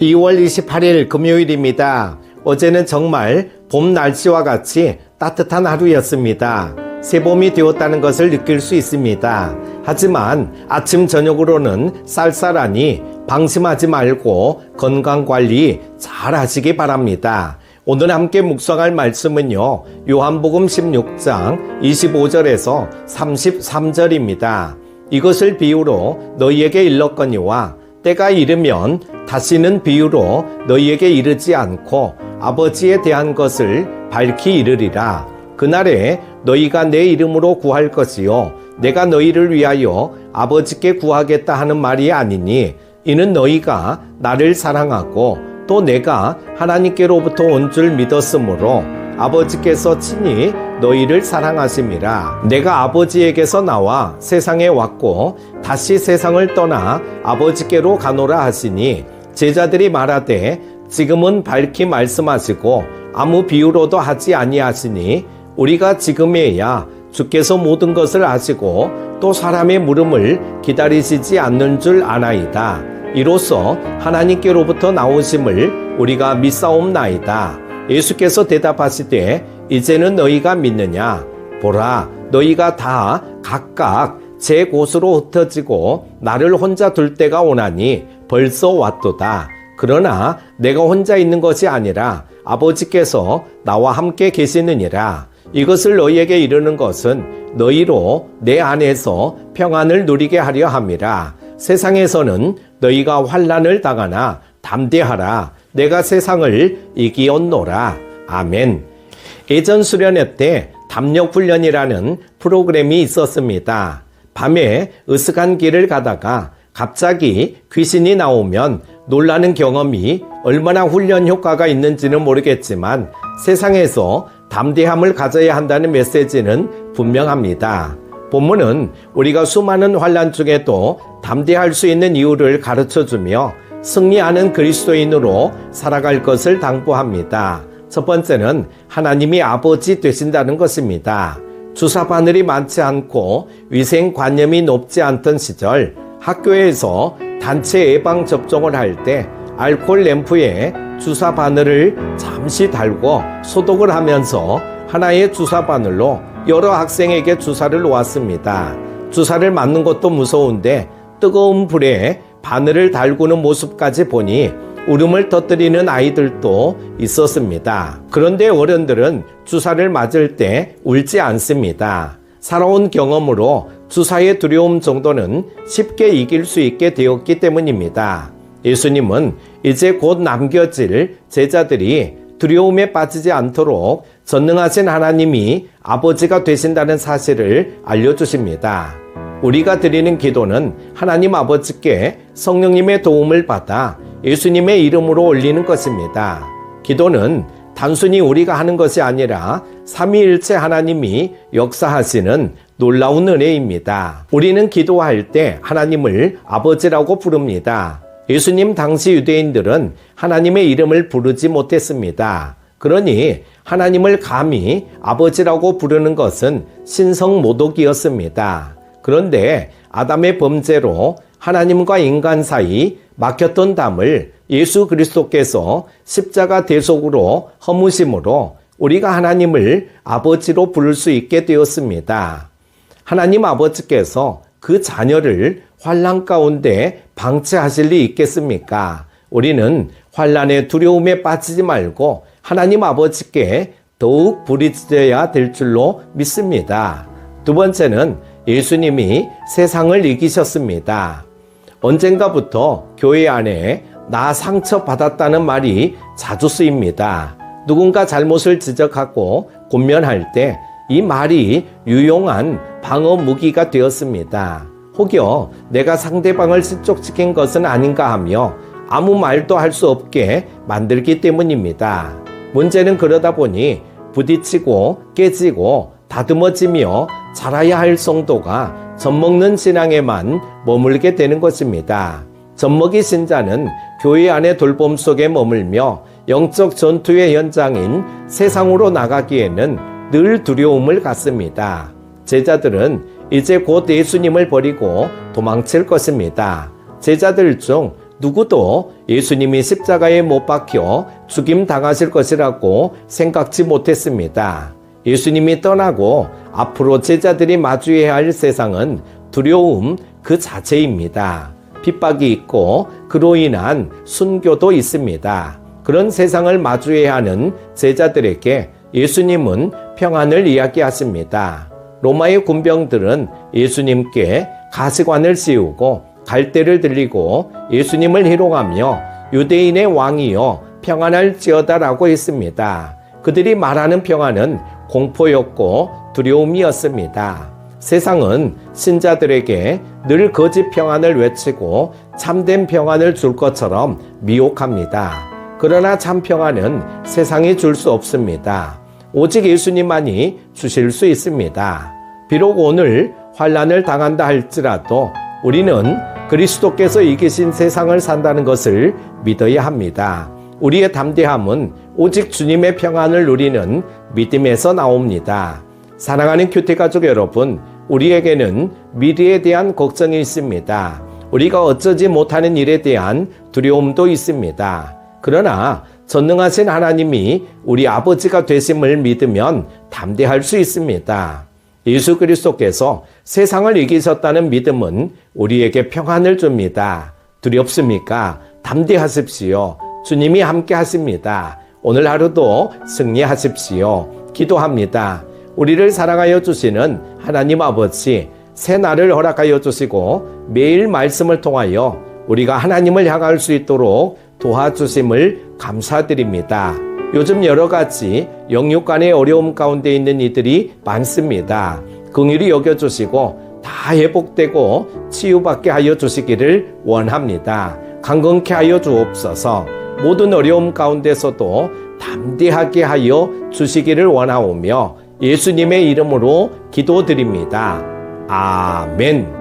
2월 28일 금요일입니다. 어제는 정말 봄 날씨와 같이 따뜻한 하루였습니다. 새봄이 되었다는 것을 느낄 수 있습니다. 하지만 아침 저녁으로는 쌀쌀하니 방심하지 말고 건강관리 잘 하시기 바랍니다. 오늘 함께 묵상할 말씀은요, 요한복음 16장 25절에서 33절입니다. 이것을 비유로 너희에게 일렀거니와 때가 이르면 다시는 비유로 너희에게 이르지 않고 아버지에 대한 것을 밝히 이르리라. 그날에 너희가 내 이름으로 구할 것이요 내가 너희를 위하여 아버지께 구하겠다 하는 말이 아니니, 이는 너희가 나를 사랑하고 또 내가 하나님께로부터 온 줄 믿었으므로 아버지께서 친히 너희를 사랑하심이라. 내가 아버지에게서 나와 세상에 왔고 다시 세상을 떠나 아버지께로 가노라 하시니, 제자들이 말하되 지금은 밝히 말씀하시고 아무 비유로도 하지 아니하시니, 우리가 지금에야 주께서 모든 것을 아시고 또 사람의 물음을 기다리시지 않는 줄 아나이다. 이로써 하나님께로부터 나오심을 우리가 믿사옵나이다. 예수께서 대답하시되 이제는 너희가 믿느냐? 보라, 너희가 다 각각 제 곳으로 흩어지고 나를 혼자 둘 때가 오나니 벌써 왔도다. 그러나 내가 혼자 있는 것이 아니라 아버지께서 나와 함께 계시느니라. 이것을 너희에게 이르는 것은 너희로 내 안에서 평안을 누리게 하려 함이라. 세상에서는 너희가 환난을 당하나 담대하라. 내가 세상을 이기었노라. 아멘. 예전 수련회 때 담력훈련이라는 프로그램이 있었습니다. 밤에 으슥한 길을 가다가 갑자기 귀신이 나오면 놀라는 경험이 얼마나 훈련 효과가 있는지는 모르겠지만 세상에서 담대함을 가져야 한다는 메시지는 분명합니다. 본문은 우리가 수많은 환난 중에도 담대할 수 있는 이유를 가르쳐주며 승리하는 그리스도인으로 살아갈 것을 당부합니다. 첫 번째는 하나님이 아버지 되신다는 것입니다. 주사 바늘이 많지 않고 위생관념이 높지 않던 시절, 학교에서 단체 예방 접종을 할 때 알코올 램프에 주사 바늘을 잠시 달고 소독을 하면서 하나의 주사 바늘로 여러 학생에게 주사를 놓았습니다. 주사를 맞는 것도 무서운데 뜨거운 불에 바늘을 달구는 모습까지 보니 울음을 터뜨리는 아이들도 있었습니다. 그런데 어른들은 주사를 맞을 때 울지 않습니다. 살아온 경험으로 주사의 두려움 정도는 쉽게 이길 수 있게 되었기 때문입니다. 예수님은 이제 곧 남겨질 제자들이 두려움에 빠지지 않도록 전능하신 하나님이 아버지가 되신다는 사실을 알려주십니다. 우리가 드리는 기도는 하나님 아버지께 성령님의 도움을 받아 예수님의 이름으로 올리는 것입니다. 기도는 단순히 우리가 하는 것이 아니라 삼위일체 하나님이 역사하시는 놀라운 은혜입니다. 우리는 기도할 때 하나님을 아버지라고 부릅니다. 예수님 당시 유대인들은 하나님의 이름을 부르지 못했습니다. 그러니 하나님을 감히 아버지라고 부르는 것은 신성모독이었습니다. 그런데 아담의 범죄로 하나님과 인간 사이 막혔던 담을 예수 그리스도께서 십자가 대속으로 허무심으로 우리가 하나님을 아버지로 부를 수 있게 되었습니다. 하나님 아버지께서 그 자녀를 환난 가운데 방치하실 리 있겠습니까? 우리는 환난의 두려움에 빠지지 말고 하나님 아버지께 더욱 부르짖어야 될 줄로 믿습니다. 두 번째는 예수님이 세상을 이기셨습니다. 언젠가부터 교회 안에 나 상처받았다는 말이 자주 쓰입니다. 누군가 잘못을 지적하고 권면할 때 이 말이 유용한 방어 무기가 되었습니다. 혹여 내가 상대방을 실족시킨 것은 아닌가 하며 아무 말도 할 수 없게 만들기 때문입니다. 문제는 그러다 보니 부딪히고 깨지고 다듬어지며 자라야 할 성도가 젖먹는 신앙에만 머물게 되는 것입니다. 젖먹이 신자는 교회 안의 돌봄 속에 머물며 영적 전투의 현장인 세상으로 나가기에는 늘 두려움을 갖습니다. 제자들은 이제 곧 예수님을 버리고 도망칠 것입니다. 제자들 중 누구도 예수님이 십자가에 못 박혀 죽임 당하실 것이라고 생각지 못했습니다. 예수님이 떠나고 앞으로 제자들이 마주해야 할 세상은 두려움 그 자체입니다. 핍박이 있고 그로 인한 순교도 있습니다. 그런 세상을 마주해야 하는 제자들에게 예수님은 평안을 이야기하십니다. 로마의 군병들은 예수님께 가시관을 씌우고 갈대를 들리고 예수님을 희롱하며 유대인의 왕이여 평안할지어다라고 했습니다. 그들이 말하는 평안은 공포였고 두려움이었습니다. 세상은 신자들에게 늘 거짓 평안을 외치고 참된 평안을 줄 것처럼 미혹합니다. 그러나 참 평안은 세상이 줄 수 없습니다. 오직 예수님만이 주실 수 있습니다. 비록 오늘 환난을 당한다 할지라도 우리는 그리스도께서 이기신 세상을 산다는 것을 믿어야 합니다. 우리의 담대함은 오직 주님의 평안을 누리는 믿음에서 나옵니다. 사랑하는 큐티 가족 여러분, 우리에게는 미래에 대한 걱정이 있습니다. 우리가 어쩌지 못하는 일에 대한 두려움도 있습니다. 그러나 전능하신 하나님이 우리 아버지가 되심을 믿으면 담대할 수 있습니다. 예수 그리스도께서 세상을 이기셨다는 믿음은 우리에게 평안을 줍니다. 두렵습니까? 담대하십시오. 주님이 함께 하십니다. 오늘 하루도 승리하십시오. 기도합니다. 우리를 사랑하여 주시는 하나님 아버지, 새 날을 허락하여 주시고 매일 말씀을 통하여 우리가 하나님을 향할 수 있도록 도와주심을 감사드립니다. 요즘 여러 가지 영육간의 어려움 가운데 있는 이들이 많습니다. 긍휼히 여겨주시고 다 회복되고 치유받게 하여 주시기를 원합니다. 강건케 하여 주옵소서. 모든 어려움 가운데서도 담대하게 하여 주시기를 원하오며 예수님의 이름으로 기도드립니다. 아멘.